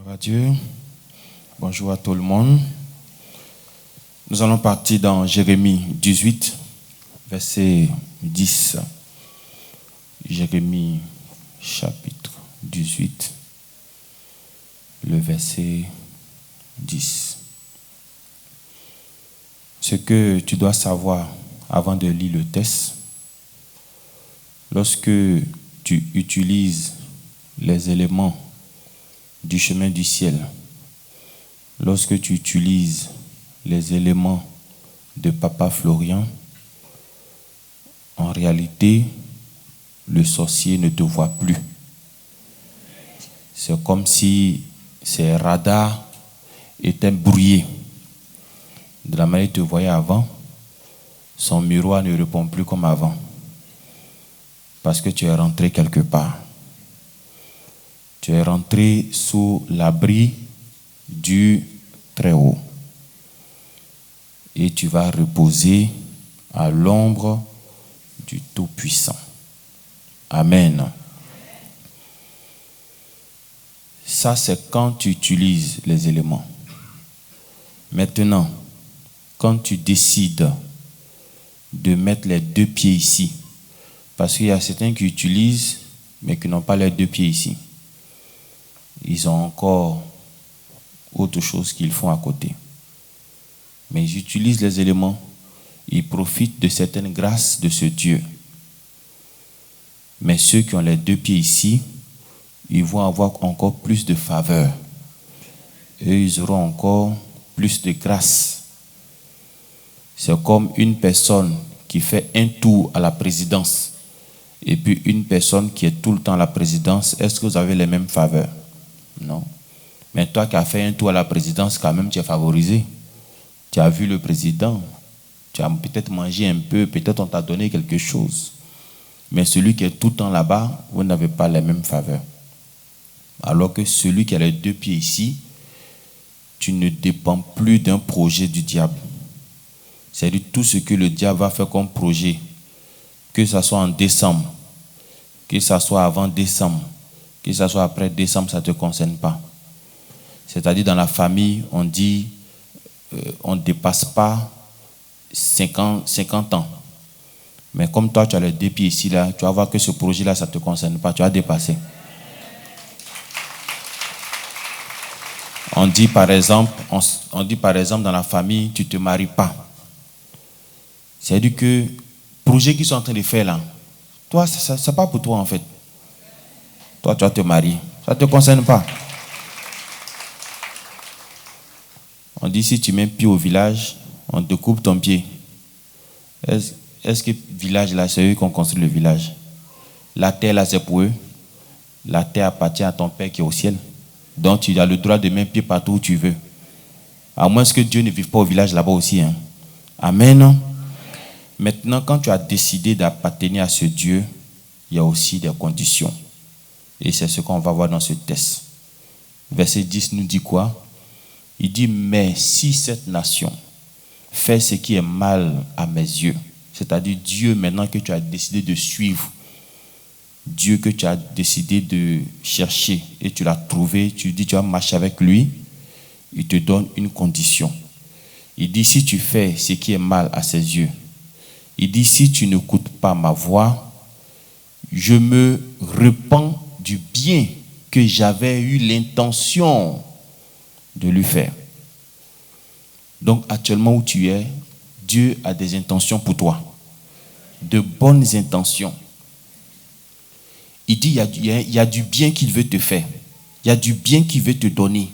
Gloire à Dieu. Bonjour à tout le monde. Nous allons partir dans Jérémie 18, verset 10. Jérémie chapitre 18, le verset 10. Ce que tu dois savoir avant de lire le texte, lorsque tu utilises les éléments du chemin du ciel, lorsque tu utilises les éléments de Papa Florian, en réalité, le sorcier ne te voit plus. C'est comme si ses radars étaient brouillés. De la manière qu'il te voyait avant, son miroir ne répond plus comme avant. Parce que tu es rentré quelque part. Tu es rentré sous l'abri du Très-Haut. Et tu vas reposer à l'ombre du Tout-Puissant. Amen. Ça, c'est quand tu utilises les éléments. Maintenant, quand tu décides de mettre les deux pieds ici, parce qu'il y a certains qui utilisent, mais qui n'ont pas les deux pieds ici. Ils ont encore autre chose qu'ils font à côté. Mais ils utilisent les éléments, ils profitent de certaines grâces de ce Dieu. Mais ceux qui ont les deux pieds ici, ils vont avoir encore plus de faveur. Et ils auront encore plus de grâce. C'est comme une personne qui fait un tour à la présidence et puis une personne qui est tout le temps à la présidence. Est-ce que vous avez les mêmes faveurs? Non. Mais toi qui as fait un tour à la présidence, quand même, tu es favorisé. Tu as vu le président, tu as peut-être mangé un peu, peut-être on t'a donné quelque chose. Mais celui qui est tout le temps là-bas, vous n'avez pas les mêmes faveurs. Alors que celui qui a les deux pieds ici, tu ne dépends plus d'un projet du diable. C'est-à-dire tout ce que le diable va faire comme projet, que ce soit en décembre, que ce soit avant décembre, que ce soit après décembre, ça ne te concerne pas. C'est-à-dire dans la famille, on dit, on ne dépasse pas 50 ans. Mais comme toi, tu as les deux pieds ici, là, tu vas voir que ce projet-là, ça ne te concerne pas, tu vas dépasser. On dit par exemple dans la famille, tu ne te maries pas. C'est-à-dire que le projet qu'ils sont en train de faire là, toi, ce n'est pas pour toi en fait. Toi, tu vas te marier. Ça ne te concerne pas. On dit si tu mets un pied au village, on te coupe ton pied. Est-ce que le village là, c'est eux qui ont construit le village? La terre là, c'est pour eux. La terre appartient à ton Père qui est au ciel. Donc tu as le droit de mettre pied partout où tu veux. À moins que Dieu ne vive pas au village là-bas aussi. Hein. Amen. Maintenant, quand tu as décidé d'appartenir à ce Dieu, il y a aussi des conditions. Et c'est ce qu'on va voir dans ce texte. Verset 10 nous dit quoi? Il dit, mais si cette nation fait ce qui est mal à mes yeux, c'est-à-dire Dieu maintenant que tu as décidé de suivre, Dieu que tu as décidé de chercher et tu l'as trouvé, tu dis tu vas marcher avec lui, il te donne une condition. Il dit si tu fais ce qui est mal à ses yeux, il dit si tu n'écoutes pas ma voix, je me repens du bien que j'avais eu l'intention de lui faire. Donc actuellement où tu es, Dieu a des intentions pour toi, de bonnes intentions. Il dit il y a du bien qu'il veut te faire, il y a du bien qu'il veut te donner,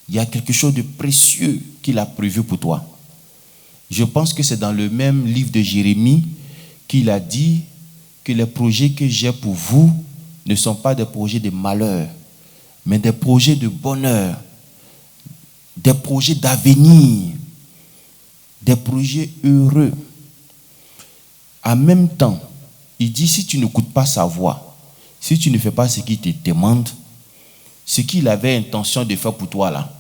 il y a quelque chose de précieux qu'il a prévu pour toi. Je pense que c'est dans le même livre de Jérémie qu'il a dit que les projets que j'ai pour vous ne sont pas des projets de malheur, mais des projets de bonheur, des projets d'avenir, des projets heureux. En même temps, il dit si tu n'écoutes pas sa voix, si tu ne fais pas ce qu'il te demande, ce qu'il avait intention de faire pour toi là,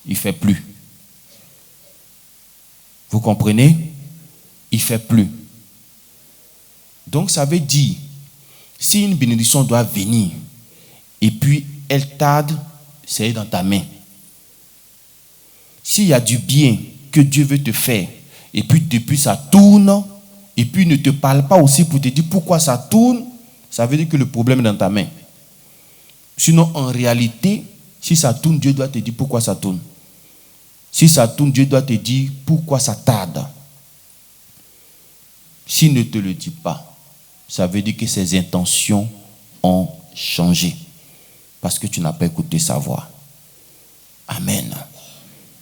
il ne fait plus. Vous comprenez? Il ne fait plus. Donc ça veut dire, si une bénédiction doit venir, et puis elle tarde, c'est dans ta main. S'il y a du bien que Dieu veut te faire, et puis depuis ça tourne, et puis il ne te parle pas aussi pour te dire pourquoi ça tourne, ça veut dire que le problème est dans ta main. Sinon, en réalité, si ça tourne, Dieu doit te dire pourquoi ça tourne. Si ça tourne, Dieu doit te dire pourquoi ça tarde. S'il ne te le dit pas, ça veut dire que ses intentions ont changé. Parce que tu n'as pas écouté sa voix. Amen.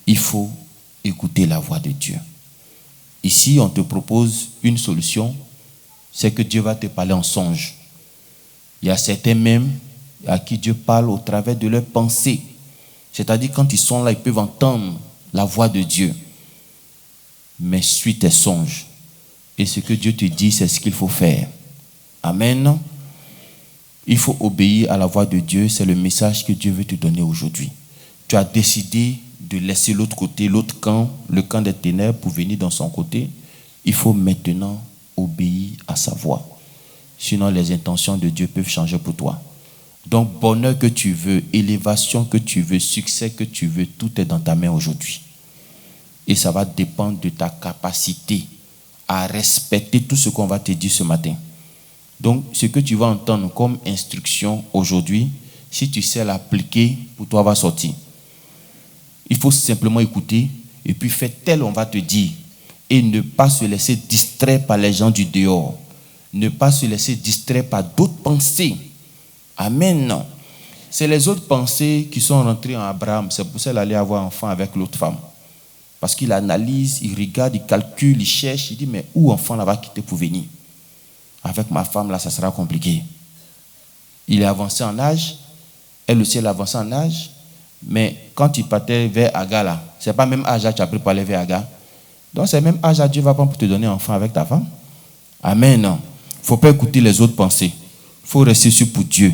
Il faut écouter la voix de Dieu. Ici, on te propose une solution, c'est que Dieu va te parler en songe. Il y a certains même à qui Dieu parle au travers de leurs pensées. C'est-à-dire quand ils sont là, ils peuvent entendre la voix de Dieu. Mais suis tes songes. Et ce que Dieu te dit, c'est ce qu'il faut faire. Amen. Il faut obéir à la voix de Dieu. C'est le message que Dieu veut te donner aujourd'hui. Tu as décidé de laisser l'autre côté, l'autre camp, le camp des ténèbres pour venir dans son côté. Il faut maintenant obéir à sa voix. Sinon, les intentions de Dieu peuvent changer pour toi. Donc, bonheur que tu veux, élévation que tu veux, succès que tu veux, tout est dans ta main aujourd'hui. Et ça va dépendre de ta capacité à respecter tout ce qu'on va te dire ce matin. Donc, ce que tu vas entendre comme instruction aujourd'hui, si tu sais l'appliquer, pour toi va sortir. Il faut simplement écouter et puis faire tel on va te dire. Et ne pas se laisser distraire par les gens du dehors. Ne pas se laisser distraire par d'autres pensées. Amen. Non. C'est les autres pensées qui sont rentrées en Abraham. C'est pour ça qu'il allait avoir enfant avec l'autre femme. Parce qu'il analyse, il regarde, il calcule, il cherche. Il dit, mais où enfant là va quitter pour venir? Avec ma femme là, ça sera compliqué. Il est avancé en âge. Elle aussi, elle est avancée en âge. Mais quand il partait vers Aga là, c'est pas même âge que tu as pris pour aller vers Aga. Donc c'est même âge à Dieu va prendre pour te donner un enfant avec ta femme. Amen. Il ne faut pas écouter les autres pensées. Il faut rester sur pour Dieu.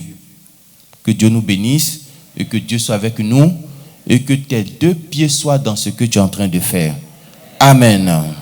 Que Dieu nous bénisse et que Dieu soit avec nous et que tes deux pieds soient dans ce que tu es en train de faire. Amen.